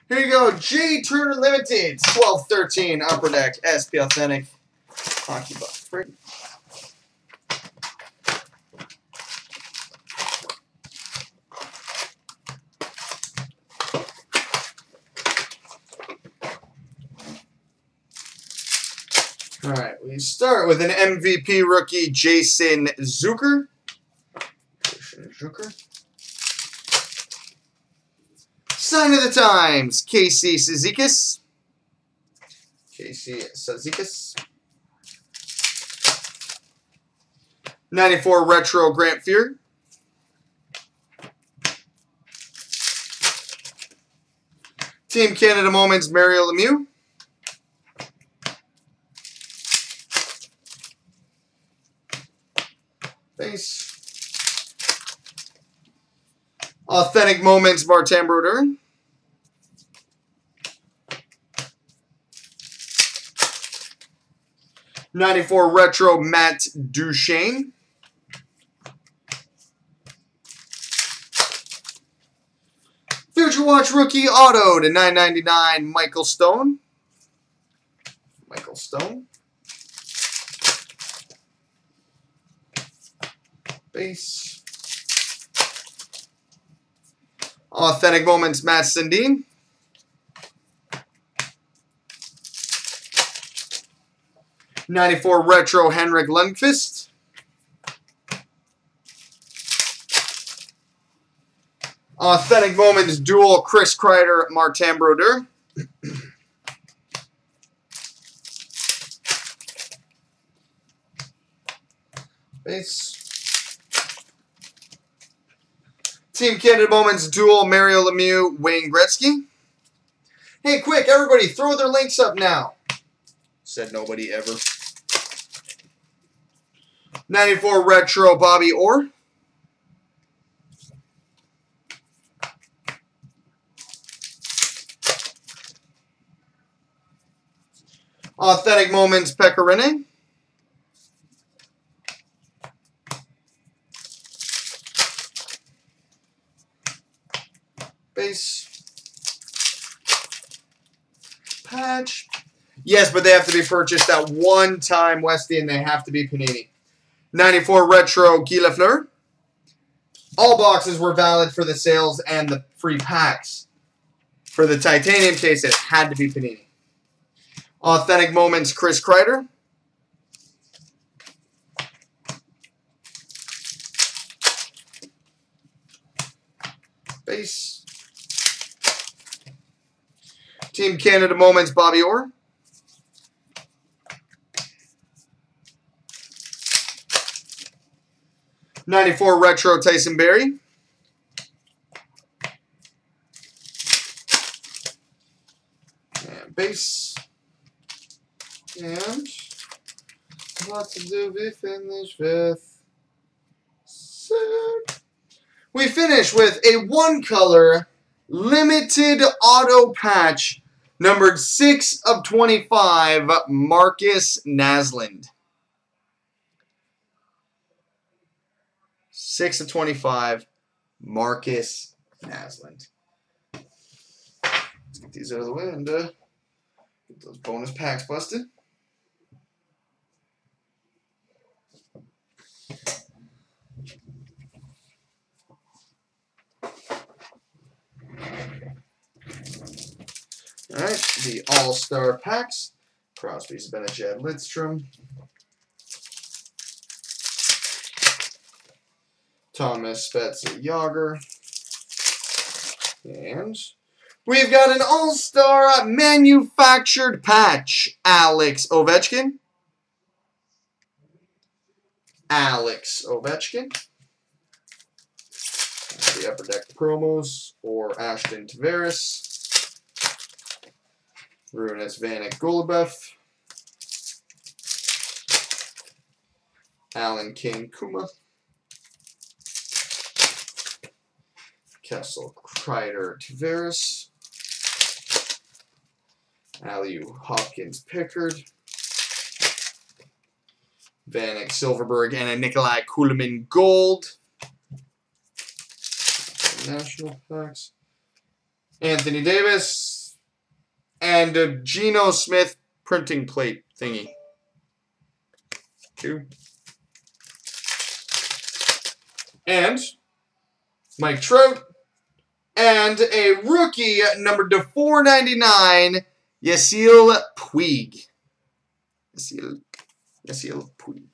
Here you go, jturnerlimited 12-13 Upper Deck SP Authentic Hockey Buff. All right, we start with an MVP rookie, Jason Zucker. Sign of the Times, Casey Cizikas. 94 Retro, Grant Fuhr. Team Canada Moments, Mario Lemieux. Base. Authentic Moments, Martin Brodeur. '94 Retro, Matt Duchene. Future Watch Rookie Auto to 999, Michael Stone. Base. Authentic Moments, Matt Sundin. '94 Retro, Henrik Lundqvist. Authentic Moments Dual, Chris Kreider, Martin Brodeur. Base. Team Canada Moments Dual, Mario Lemieux, Wayne Gretzky. Hey, quick, everybody, throw their links up now. Said nobody ever. '94 Retro, Bobby Orr. Authentic Moments, Pekka Rinne. Base. Patch. Yes, but they have to be purchased at one time, Westy, and they have to be Panini. '94 Retro, Guy Lafleur. All boxes were valid for the sales and the free packs. For the titanium case, it had to be Panini. Authentic Moments, Chris Kreider. Base. Team Canada Moments, Bobby Orr. '94 Retro, Tyson Barrie. And base. And what do we finish with? We finish with a one-color limited auto patch numbered 6/25, Marcus Naslund. 6/25, Marcus Naslund. Let's get these out of the way and get those bonus packs busted. All right, the All-Star packs. Crosby, Benajad, Lidstrom. Thomas, Spezza, Yager. And we've got an All-Star manufactured patch. Alex Ovechkin. The Upper Deck promos or Ashton Tavares. Runas Vanek Golubev. Alan King Kuma. Kessel Kreider Tavares. Aliu Hopkins Pickard. Vanek Silverberg and a Nikolai Kulemin Gold. National packs. Anthony Davis, and a Geno Smith printing plate thingy. 2. And Mike Trout, and a rookie numbered to 499, Yasiel Puig. Yasiel Puig.